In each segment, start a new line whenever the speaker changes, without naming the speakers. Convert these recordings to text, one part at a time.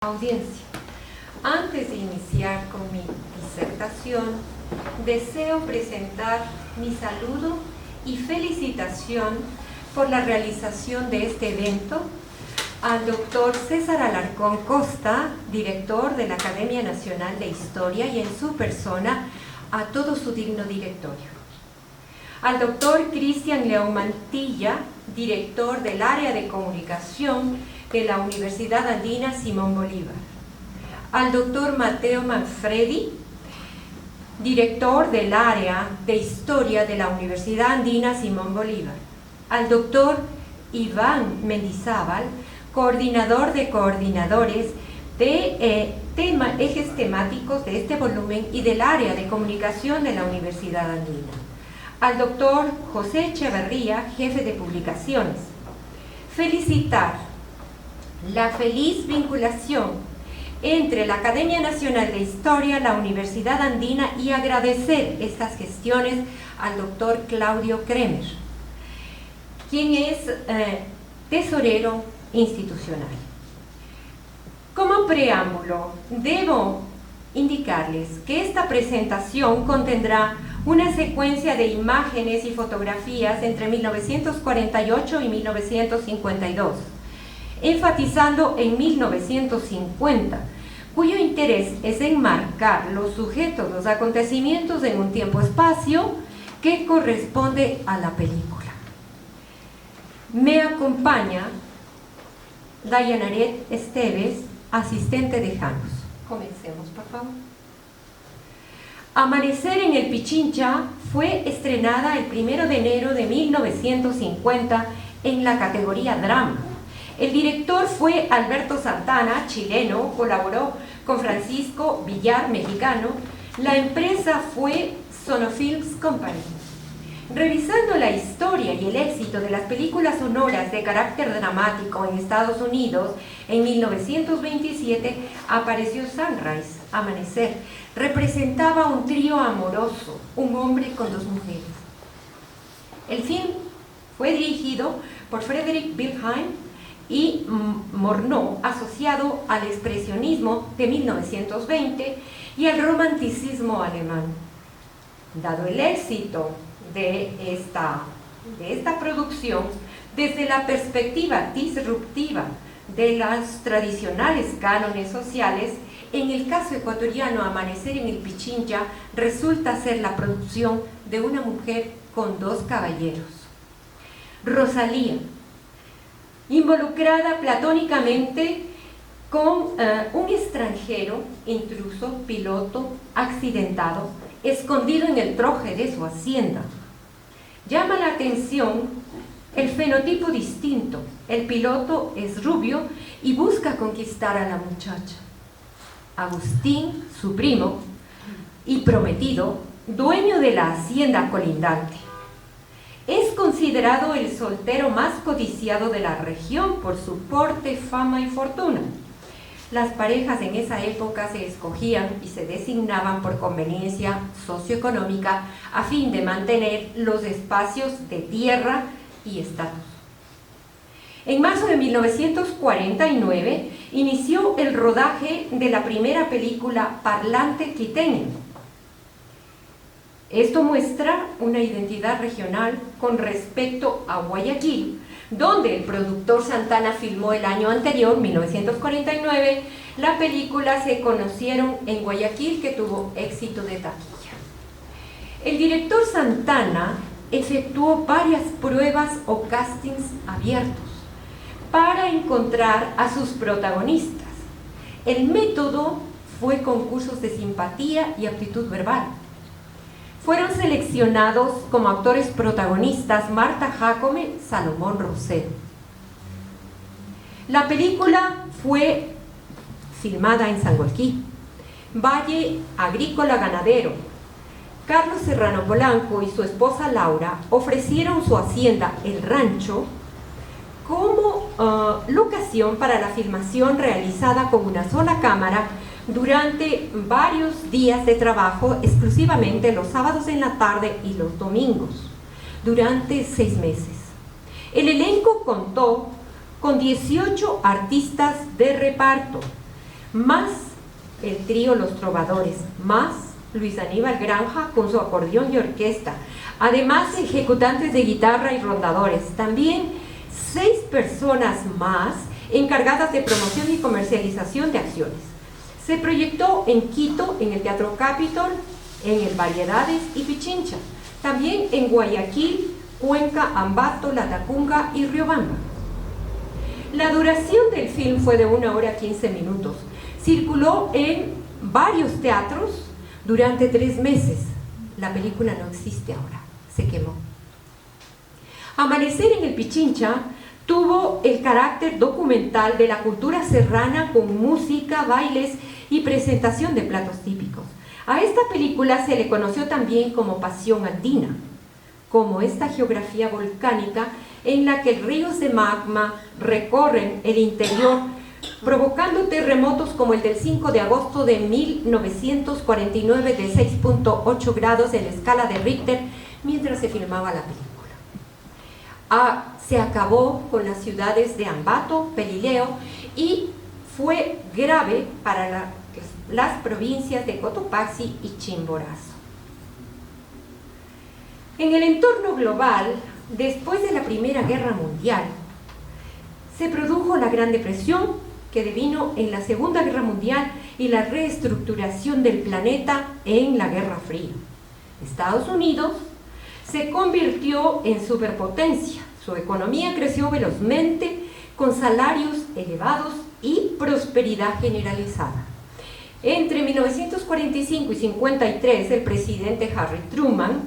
Audiencia, antes de iniciar con mi disertación, deseo presentar mi saludo y felicitación por la realización de este evento al doctor César Alarcón Costa, director de la Academia Nacional de Historia, y en su persona a todo su digno directorio. Al doctor Cristian León Mantilla, director del área de comunicación de la Universidad Andina Simón Bolívar. Al doctor Mateo Manfredi, director del área de historia de la Universidad Andina Simón Bolívar. Al doctor Iván Mendizábal, coordinador de coordinadores de ejes temáticos de este volumen y del área de comunicación de la Universidad Andina. Al doctor José Echeverría, jefe de publicaciones. Felicitar la feliz vinculación entre la Academia Nacional de Historia, la Universidad Andina, y agradecer estas gestiones al doctor Claudio Kremer, quien es tesorero institucional. Como preámbulo, debo indicarles que esta presentación contendrá una secuencia de imágenes y fotografías entre 1948 y 1952, enfatizando en 1950, cuyo interés es enmarcar los sujetos, los acontecimientos en un tiempo-espacio que corresponde a la película. Me acompaña Dayanaret Esteves, asistente de Janus. Comencemos, por favor. Amanecer en el Pichincha fue estrenada el 1 de enero de 1950 en la categoría Drama. El director fue Alberto Santana, chileno, colaboró con Francisco Villar, mexicano. La empresa fue Sonofilms Company. Revisando la historia y el éxito de las películas sonoras de carácter dramático en Estados Unidos, en 1927 apareció Sunrise, Amanecer. Representaba un trío amoroso, un hombre con dos mujeres. El film fue dirigido por Frederick Wilhelm y Murnau, asociado al expresionismo de 1920 y al romanticismo alemán. Dado el éxito de esta producción, desde la perspectiva disruptiva de los tradicionales cánones sociales, en el caso ecuatoriano, Amanecer en el Pichincha resulta ser la producción de una mujer con dos caballeros. Rosalía, involucrada platónicamente con un extranjero, intruso, piloto, accidentado, escondido en el troje de su hacienda. Llama la atención el fenotipo distinto. El piloto es rubio y busca conquistar a la muchacha. Agustín, su primo y prometido, dueño de la hacienda colindante. Es considerado el soltero más codiciado de la región por su porte, fama y fortuna. Las parejas en esa época se escogían y se designaban por conveniencia socioeconómica a fin de mantener los espacios de tierra y estatus. En marzo de 1949 inició el rodaje de la primera película parlante quiteña. Esto muestra una identidad regional con respecto a Guayaquil, donde el productor Santana filmó el año anterior, 1949, la película Se conocieron en Guayaquil, que tuvo éxito de taquilla. El director Santana efectuó varias pruebas o castings abiertos para encontrar a sus protagonistas. El método fue concursos de simpatía y aptitud verbal. Fueron seleccionados como actores protagonistas Marta Jácome, Salomón Rosero. La película fue filmada en Sangolquí, Valle Agrícola Ganadero. Carlos Serrano Polanco y su esposa Laura ofrecieron su hacienda, El Rancho, como locación para la filmación realizada con una sola cámara durante varios días de trabajo, exclusivamente los sábados en la tarde y los domingos, durante 6 meses. El elenco contó con 18 artistas de reparto, más el trío Los Trovadores, más Luis Aníbal Granja con su acordeón y orquesta, además ejecutantes de guitarra y rondadores, también 6 personas más encargadas de promoción y comercialización de acciones. Se proyectó en Quito, en el Teatro Capitol, en el Variedades y Pichincha, también en Guayaquil, Cuenca, Ambato, Latacunga y Riobamba. La duración del film fue de 1 hora 15 minutos. Circuló en varios teatros durante 3 meses. La película no existe ahora, se quemó. Amanecer en el Pichincha tuvo el carácter documental de la cultura serrana con música, bailes y presentación de platos típicos. A esta película se le conoció también como Pasión Andina, como esta geografía volcánica en la que ríos de magma recorren el interior, provocando terremotos como el del 5 de agosto de 1949 de 6.8 grados en la escala de Richter mientras se filmaba la película. Se acabó con las ciudades de Ambato, Pelileo y fue grave para las provincias de Cotopaxi y Chimborazo. En el entorno global, después de la Primera Guerra Mundial, se produjo la Gran Depresión, que devino en la Segunda Guerra Mundial y la reestructuración del planeta en la Guerra Fría. Estados Unidos se convirtió en superpotencia. Su economía creció velozmente, con salarios elevados y prosperidad generalizada. Entre 1945 y 1953, el presidente Harry Truman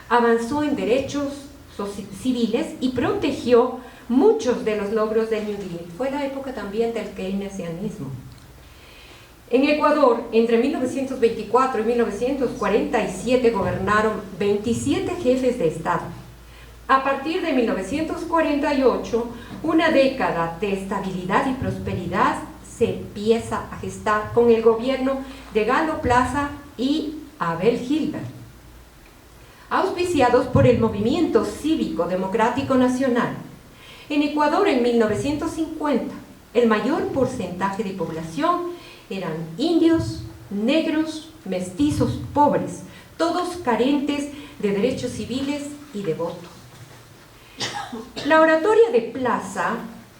avanzó en derechos civiles y protegió muchos de los logros del New Deal. Fue la época también del keynesianismo. En Ecuador, entre 1924 y 1947, gobernaron 27 jefes de Estado. A partir de 1948, una década de estabilidad y prosperidad se empieza a gestar con el gobierno de Galo Plaza y Abel Gilbert, auspiciados por el Movimiento Cívico Democrático Nacional. En Ecuador, en 1950, el mayor porcentaje de población eran indios, negros, mestizos, pobres, todos carentes de derechos civiles y de voto. La oratoria de Plaza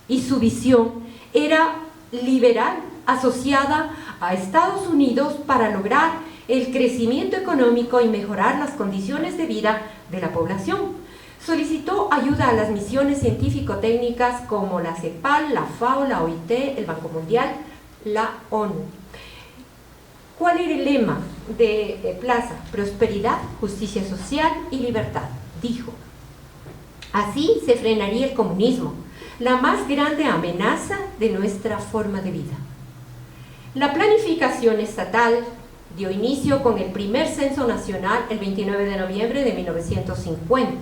y su visión era liberal, asociada a Estados Unidos para lograr el crecimiento económico y mejorar las condiciones de vida de la población. Solicitó ayuda a las misiones científico-técnicas como la CEPAL, la FAO, la OIT, el Banco Mundial, la ONU. ¿Cuál era el lema de Plaza? Prosperidad, justicia social y libertad. Dijo: así se frenaría el comunismo, la más grande amenaza de nuestra forma de vida. La planificación estatal dio inicio con el primer censo nacional el 29 de noviembre de 1950.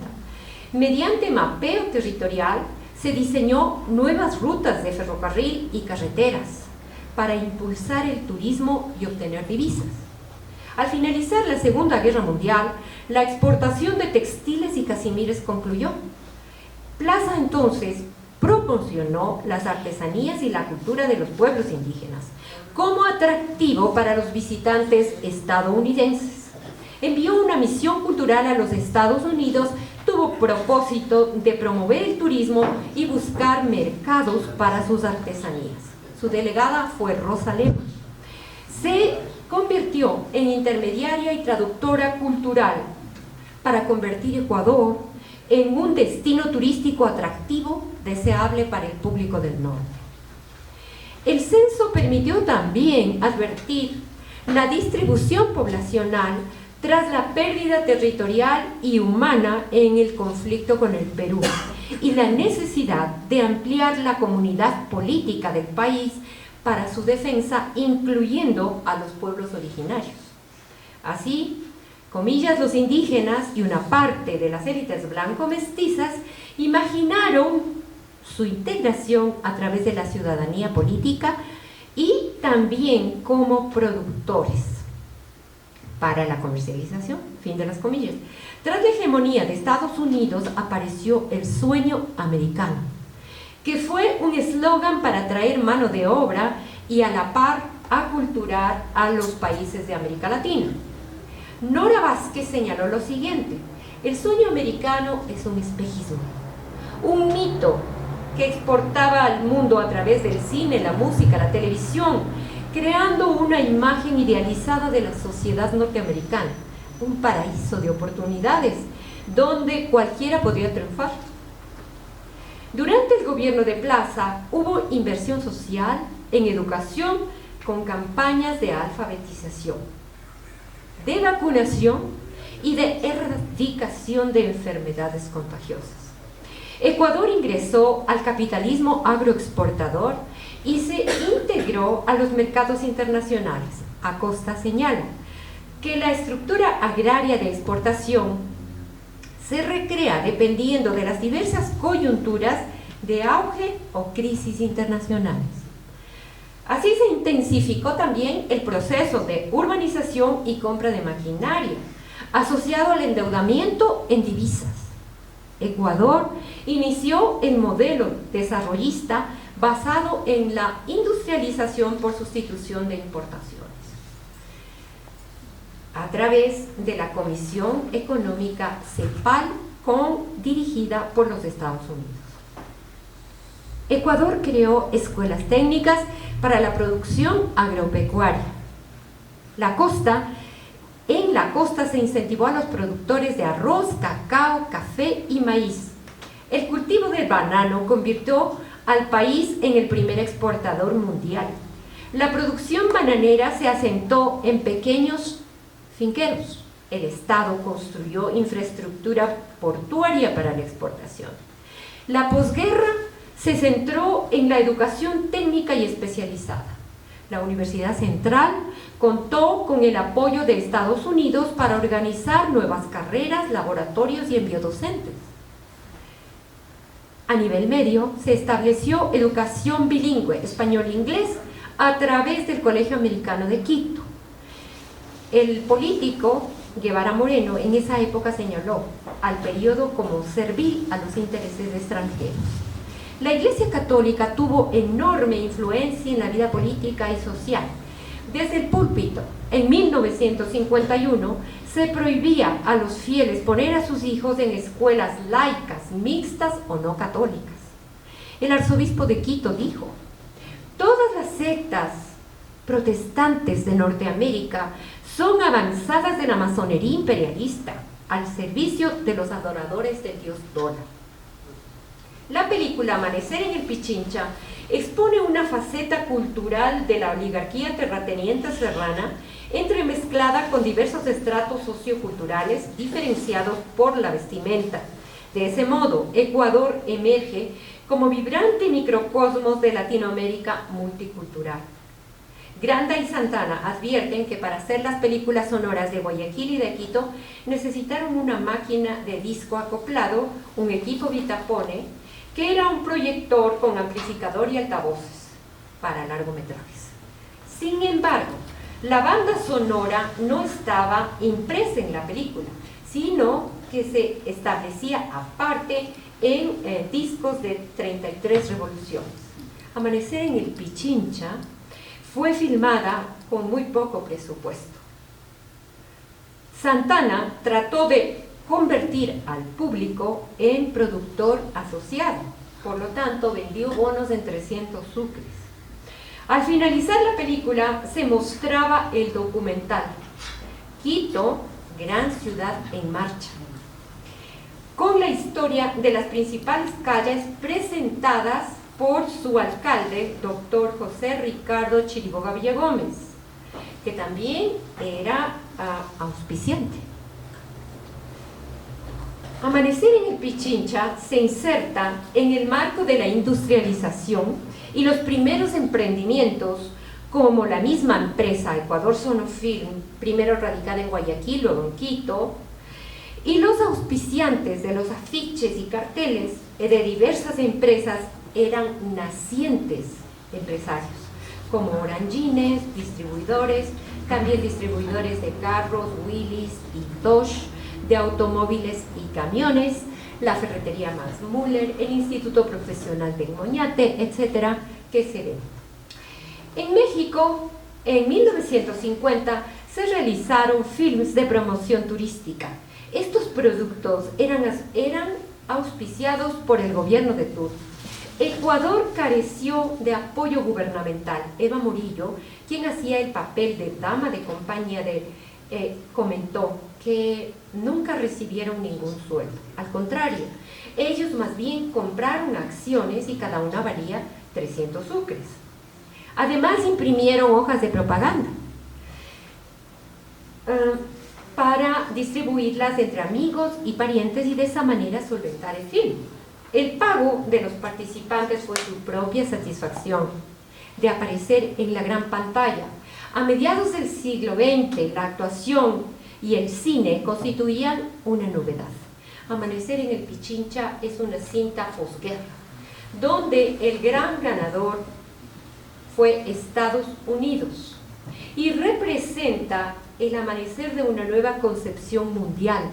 Mediante mapeo territorial se diseñó nuevas rutas de ferrocarril y carreteras para impulsar el turismo y obtener divisas. Al finalizar la Segunda Guerra Mundial, la exportación de textiles y casimires concluyó. Plaza entonces proporcionó las artesanías y la cultura de los pueblos indígenas como atractivo para los visitantes estadounidenses. Envió una misión cultural a los Estados Unidos, tuvo propósito de promover el turismo y buscar mercados para sus artesanías. Su delegada fue Rosa Lema. Se convirtió en intermediaria y traductora cultural para convertir Ecuador en un destino turístico atractivo, deseable para el público del norte. El censo permitió también advertir la distribución poblacional tras la pérdida territorial y humana en el conflicto con el Perú y la necesidad de ampliar la comunidad política del país para su defensa, incluyendo a los pueblos originarios. Así, comillas, los indígenas y una parte de las élites blanco-mestizas imaginaron su integración a través de la ciudadanía política y también como productores para la comercialización, fin de las comillas. Tras la hegemonía de Estados Unidos apareció el sueño americano, que fue un eslogan para atraer mano de obra y a la par aculturar a los países de América Latina. Nora Vázquez señaló lo siguiente: el sueño americano es un espejismo, un mito que exportaba al mundo a través del cine, la música, la televisión, creando una imagen idealizada de la sociedad norteamericana, un paraíso de oportunidades donde cualquiera podría triunfar. Durante el gobierno de Plaza hubo inversión social en educación con campañas de alfabetización, de vacunación y de erradicación de enfermedades contagiosas. Ecuador ingresó al capitalismo agroexportador y se integró a los mercados internacionales. Acosta señala que la estructura agraria de exportación se recrea dependiendo de las diversas coyunturas de auge o crisis internacionales. Así se intensificó también el proceso de urbanización y compra de maquinaria, asociado al endeudamiento en divisas. Ecuador inició el modelo desarrollista basado en la industrialización por sustitución de importaciones, a través de la Comisión Económica CEPAL, dirigida por los Estados Unidos. Ecuador creó escuelas técnicas para la producción agropecuaria. En la costa se incentivó a los productores de arroz, cacao, café y maíz. El cultivo del banano convirtió al país en el primer exportador mundial. La producción bananera se asentó en pequeños finqueros. El Estado construyó infraestructura portuaria para la exportación. La posguerra se centró en la educación técnica y especializada. La Universidad Central contó con el apoyo de Estados Unidos para organizar nuevas carreras, laboratorios y envío docentes. A nivel medio se estableció educación bilingüe, español-inglés, a través del Colegio Americano de Quito. El político Guevara Moreno en esa época señaló al periodo como servil a los intereses extranjeros. La Iglesia Católica tuvo enorme influencia en la vida política y social. Desde el púlpito, en 1951, se prohibía a los fieles poner a sus hijos en escuelas laicas, mixtas o no católicas. El arzobispo de Quito dijo: todas las sectas protestantes de Norteamérica son avanzadas de la masonería imperialista al servicio de los adoradores del dios dólar. La película Amanecer en el Pichincha expone una faceta cultural de la oligarquía terrateniente serrana, entremezclada con diversos estratos socioculturales diferenciados por la vestimenta. De ese modo, Ecuador emerge como vibrante microcosmos de Latinoamérica multicultural. Granda y Santana advierten que para hacer las películas sonoras de Guayaquil y de Quito necesitaron una máquina de disco acoplado, un equipo Vitapone, que era un proyector con amplificador y altavoces para largometrajes. Sin embargo, la banda sonora no estaba impresa en la película, sino que se establecía aparte en discos de 33 revoluciones. Amanecer en el Pichincha fue filmada con muy poco presupuesto. Santana trató de convertir al público en productor asociado, por lo tanto vendió bonos en 300 sucres. Al finalizar la película se mostraba el documental Quito, gran ciudad en marcha, con la historia de las principales calles presentadas por su alcalde, doctor José Ricardo Chiriboga Villagómez, que también era auspiciante. Amanecer en el Pichincha se inserta en el marco de la industrialización y los primeros emprendimientos, como la misma empresa Ecuador Sonofilm, primero radicada en Guayaquil, luego en Quito, y los auspiciantes de los afiches y carteles de diversas empresas eran nacientes empresarios, como Orangines, distribuidores, también distribuidores de carros, Willys y Dodge, de automóviles y camiones, la ferretería Max Müller, el Instituto Profesional de Moñate, etcétera, que se ven. En México, En 1950 se realizaron films de promoción turística. Estos productos eran auspiciados por el gobierno de turno. Ecuador careció de apoyo gubernamental. Eva Murillo, quien hacía el papel de dama de compañía, comentó que nunca recibieron ningún sueldo. Al contrario, ellos más bien compraron acciones y cada una valía 300 sucres. Además, imprimieron hojas de propaganda para distribuirlas entre amigos y parientes y de esa manera solventar el film. El pago de los participantes fue su propia satisfacción de aparecer en la gran pantalla. A mediados del siglo XX, la actuación y el cine constituían una novedad. Amanecer en el Pichincha es una cinta posguerra, donde el gran ganador fue Estados Unidos y representa el amanecer de una nueva concepción mundial,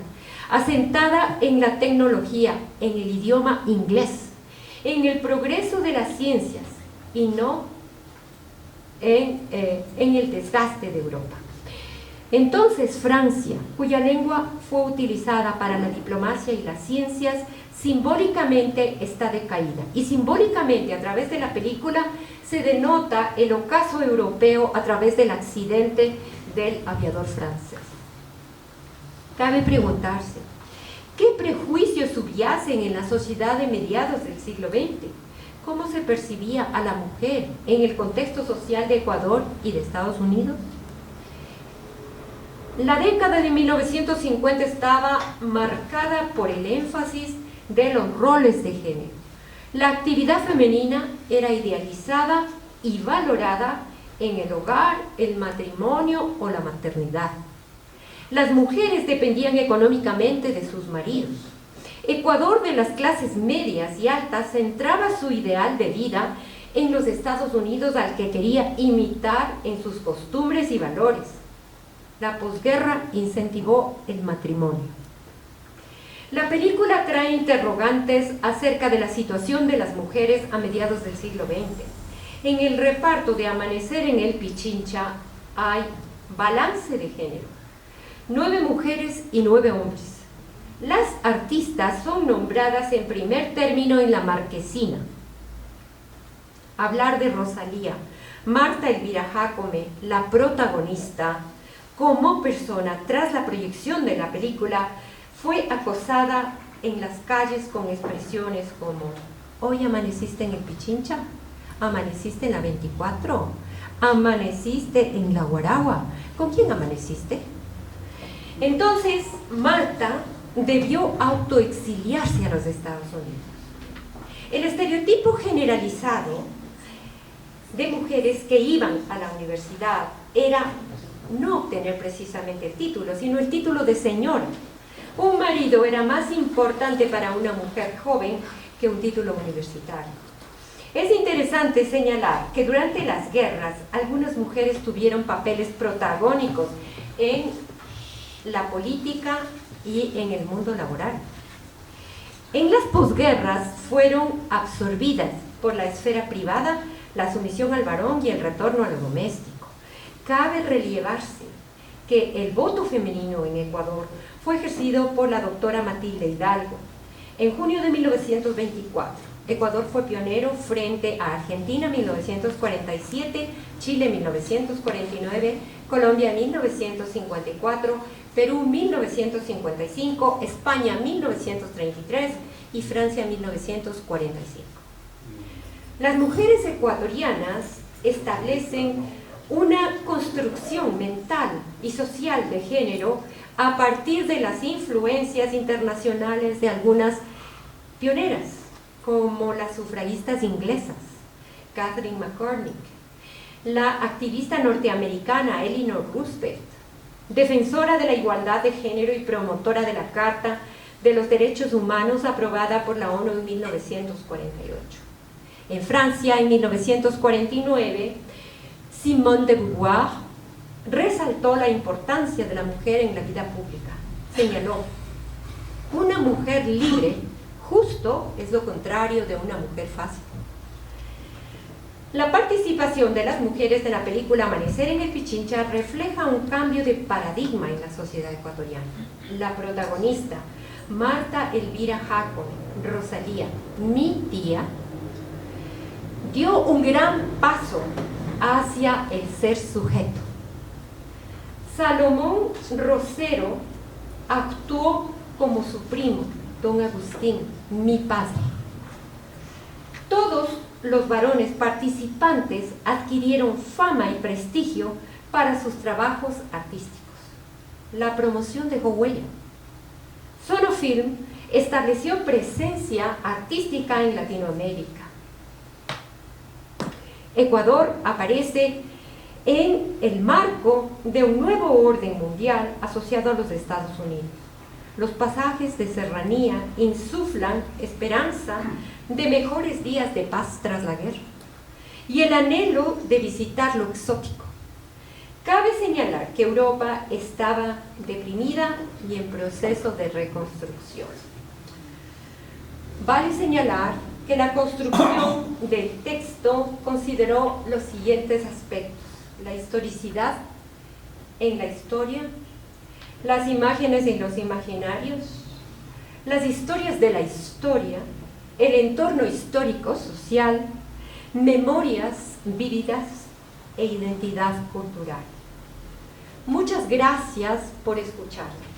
asentada en la tecnología, en el idioma inglés, en el progreso de las ciencias y no en el desgaste de Europa. Entonces Francia, cuya lengua fue utilizada para la diplomacia y las ciencias, simbólicamente está decaída. Y simbólicamente, a través de la película, se denota el ocaso europeo a través del accidente del aviador francés. Cabe preguntarse, ¿qué prejuicios subyacen en la sociedad de mediados del siglo XX? ¿Cómo se percibía a la mujer en el contexto social de Ecuador y de Estados Unidos? La década de 1950 estaba marcada por el énfasis de los roles de género. La actividad femenina era idealizada y valorada en el hogar, el matrimonio o la maternidad. Las mujeres dependían económicamente de sus maridos. Ecuador, de las clases medias y altas, centraba su ideal de vida en los Estados Unidos, al que quería imitar en sus costumbres y valores. La posguerra incentivó el matrimonio. La película trae interrogantes acerca de la situación de las mujeres a mediados del siglo XX. En el reparto de Amanecer en el Pichincha hay balance de género: 9 mujeres y 9 hombres. Las artistas son nombradas en primer término en la marquesina. Hablar de Rosalía, Marta Elvira Jácome, la protagonista, como persona, tras la proyección de la película, fue acosada en las calles con expresiones como: ¿hoy amaneciste en el Pichincha? ¿Amaneciste en la 24? ¿Amaneciste en la Guaragua? ¿Con quién amaneciste? Entonces, Marta debió autoexiliarse a los Estados Unidos. El estereotipo generalizado de mujeres que iban a la universidad era no obtener precisamente el título, sino el título de señora. Un marido era más importante para una mujer joven que un título universitario. Es interesante señalar que durante las guerras algunas mujeres tuvieron papeles protagónicos en la política y en el mundo laboral. En las posguerras fueron absorbidas por la esfera privada la sumisión al varón y el retorno a lo doméstico. Cabe relevarse que el voto femenino en Ecuador fue ejercido por la doctora Matilde Hidalgo. En junio de 1924, Ecuador fue pionero frente a Argentina en 1947, Chile en 1949, Colombia en 1954, Perú en 1955, España en 1933 y Francia en 1945. Las mujeres ecuatorianas establecen una construcción mental y social de género a partir de las influencias internacionales de algunas pioneras, como las sufragistas inglesas, Catherine McCormick, la activista norteamericana Eleanor Roosevelt, defensora de la igualdad de género y promotora de la Carta de los Derechos Humanos aprobada por la ONU en 1948. En Francia, en 1949, Simone de Beauvoir resaltó la importancia de la mujer en la vida pública. Señaló: una mujer libre, justo, es lo contrario de una mujer fácil. La participación de las mujeres en la película Amanecer en el Pichincha refleja un cambio de paradigma en la sociedad ecuatoriana. La protagonista, Marta Elvira Jacome, Rosalía, mi tía, dio un gran paso hacia el ser sujeto. Salomón Rosero actuó como su primo, don Agustín, mi padre. Todos los varones participantes adquirieron fama y prestigio para sus trabajos artísticos. La promoción dejó huella. Sonofilm estableció presencia artística en Latinoamérica. Ecuador aparece en el marco de un nuevo orden mundial asociado a los Estados Unidos. Los pasajes de serranía insuflan esperanza de mejores días de paz tras la guerra y el anhelo de visitar lo exótico. Cabe señalar que Europa estaba deprimida y en proceso de reconstrucción. Vale señalar que la construcción del texto consideró los siguientes aspectos: la historicidad en la historia, las imágenes en los imaginarios, las historias de la historia, el entorno histórico, social, memorias vívidas e identidad cultural. Muchas gracias por escucharme.